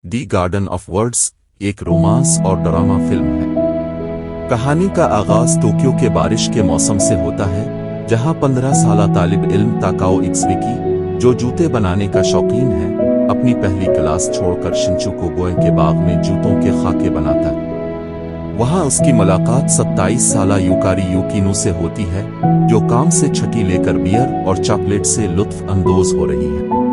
The garden of words एक romance और drama film है। कहानी का आगाज टोक्यो के बारिश के मौसम से होता है, जहां 15 साला तालिब इल्म ताकाओ इक्सविकी, जो जूते बनाने का शौकीन है, अपनी पहली क्लास छोड़कर शिंचुको गोए के बाग में जूतों के खाके बनाता है। वहां उसकी मुलाकात 27 साला यूकारी यूकिनो से होती है, जो काम से छुट्टी लेकर बियर और चॉकलेट से लुत्फ अंदोज हो रही है।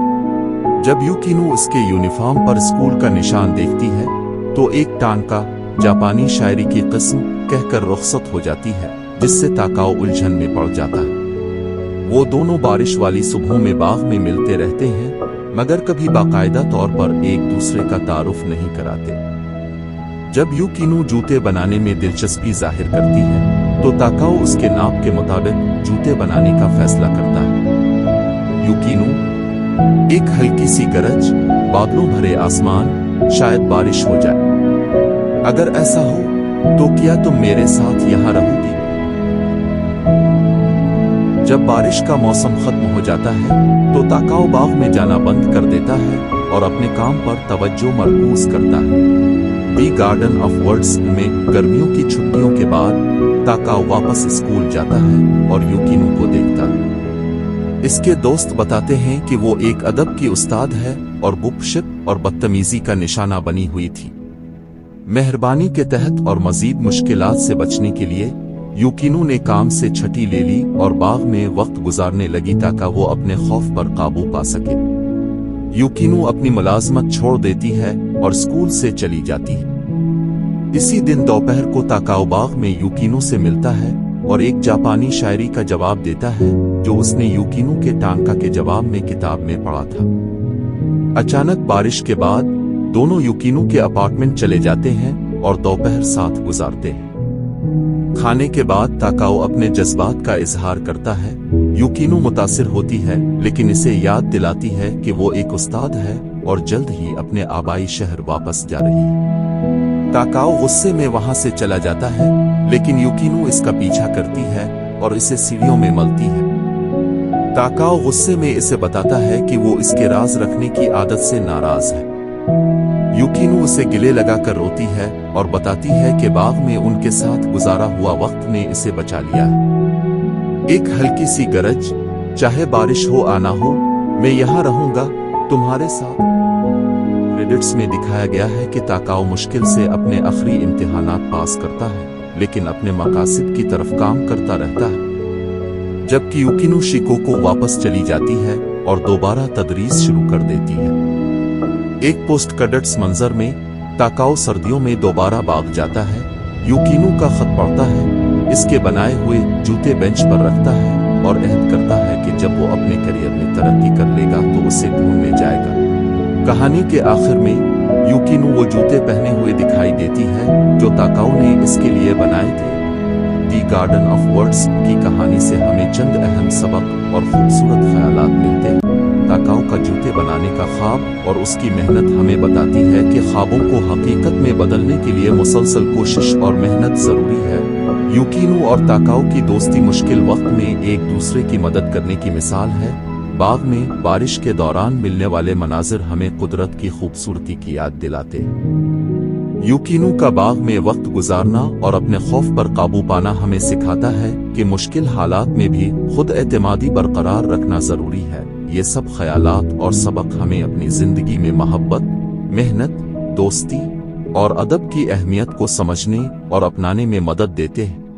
जब यूकिनो उसके यूनिफॉर्म पर स्कूल का निशान देखती है तो एक टानका जापानी शायरी की किस्म कहकर रुखसत हो जाती है, जिससे ताकाओ उलझन में पड़ जाता है। वो दोनों बारिश वाली सुबहों में बाग में मिलते रहते हैं, मगर कभी बाकायदा तौर पर एक दूसरे का तारुफ नहीं कराते। जब यूकिनो जूते बनाने में दिलचस्पी जाहिर करती है तो ताकाओ उसके नाप के मुताबिक जूते बनाने का फैसला करता है। यूकिनो, एक हल्की सी गरज, बादलों भरे आसमान, शायद बारिश हो जाए। अगर ऐसा हो तो क्या तुम मेरे साथ यहां रहोगी? जब बारिश का मौसम खत्म हो जाता है तो ताकाओ बाग में जाना बंद कर देता है और अपने काम पर तवज्जो मरकूज करता है। दी गार्डन ऑफ वर्ड्स में गर्मियों की छुट्टियों के बाद ताकाओ वापस स्कूल जाता है और यूकिनो को देखता है। इसके दोस्त बताते हैं कि वो एक अदब की उस्ताद है और बुकशिप और बदतमीजी का निशाना बनी हुई थी। मेहरबानी के तहत और मजीद मुश्किलात से बचने के लिए यूकिनो ने काम से छुट्टी ले ली और बाग में वक्त गुजारने लगी ताकि वो अपने खौफ पर काबू पा सके। यूकिनो अपनी मुलाजमत छोड़ देती है और स्कूल से चली जाती है। इसी दिन दोपहर को ताकाओ बाग में यूकिनो से मिलता है और एक जापानी शायरी का जवाब देता है जो उसने यूकिनो के टांका के जवाब में किताब में पढ़ा था। अचानक बारिश के बाद दोनों यूकिनो के अपार्टमेंट चले जाते हैं और दोपहर साथ गुजारते हैं। खाने के बाद ताकाओ अपने जज्बात का इजहार करता है। यूकिनो मुतासिर होती है, लेकिन इसे याद दिलाती है कि वो एक उस्ताद है और जल्द ही अपने आबाई शहर वापस जा रही है। ताकाओ गुस्से में वहां से चला जाता है, लेकिन यूकिनो इसका पीछा करती है और इसे सीढ़ियों में मलती है। ताकाओ गुस्से में इसे बताता है कि वो इसके राज रखने की आदत से नाराज है। यूकिनो उसे गिले लगाकर रोती है और बताती है कि बाग में उनके साथ गुजारा हुआ वक्त ने इसे बचा लिया है। एक हल्की सी गरज, चाहे बारिश हो आना हो, मैं यहाँ रहूंगा तुम्हारे साथ। क्रेडिट्स में दिखाया गया है कि ताकाओ मुश्किल से अपने आखिरी इम्तिहानात पास करता है, लेकिन अपने मकासद की तरफ काम करता रहता है। जबकि यूकिनो शिकोको वापस चली जाती है और दोबारा तदरीस शुरू कर देती है। एक पोस्ट क्रेडिट्स मंजर में ताकाओ सर्दियों में दोबारा बाग जाता है। यूकिनो का खत पढ़ता है, इसके बनाए हुए जूते बेंच पर रखता है और अहद करता है कि जब वो अपने करियर में तरक्की कर लेगा तो उसे ढूंढने जाएगा। कहानी के आखिर में यूकिनो वो जूते पहने हुए दिखाई देती है जो ताकाओ ने इसके लिए बनाए थे। दी गार्डन ऑफ वर्ड्स की कहानी से हमें चंद अहम सबक और खूबसूरत ख्यालात मिलते हैं। ताकाओ का जूते बनाने का ख्वाब और उसकी मेहनत हमें बताती है कि ख्वाबों को हकीकत में बदलने के लिए मुसलसल कोशिश और मेहनत जरूरी है। यूकिनो और ताकाओ की दोस्ती मुश्किल वक्त में एक दूसरे की मदद करने की मिसाल है। बाग में बारिश के दौरान मिलने वाले मनाजिर हमें कुदरत की खूबसूरती की याद दिलाते हैं। यूकिनो का बाग में वक्त गुजारना और अपने खौफ पर काबू पाना हमें सिखाता है कि मुश्किल हालात में भी खुद एतमादी बरकरार रखना जरूरी है। ये सब ख्यालात और सबक हमें अपनी जिंदगी में मोहब्बत, मेहनत, दोस्ती और अदब की अहमियत को समझने और अपनाने में मदद देते हैं।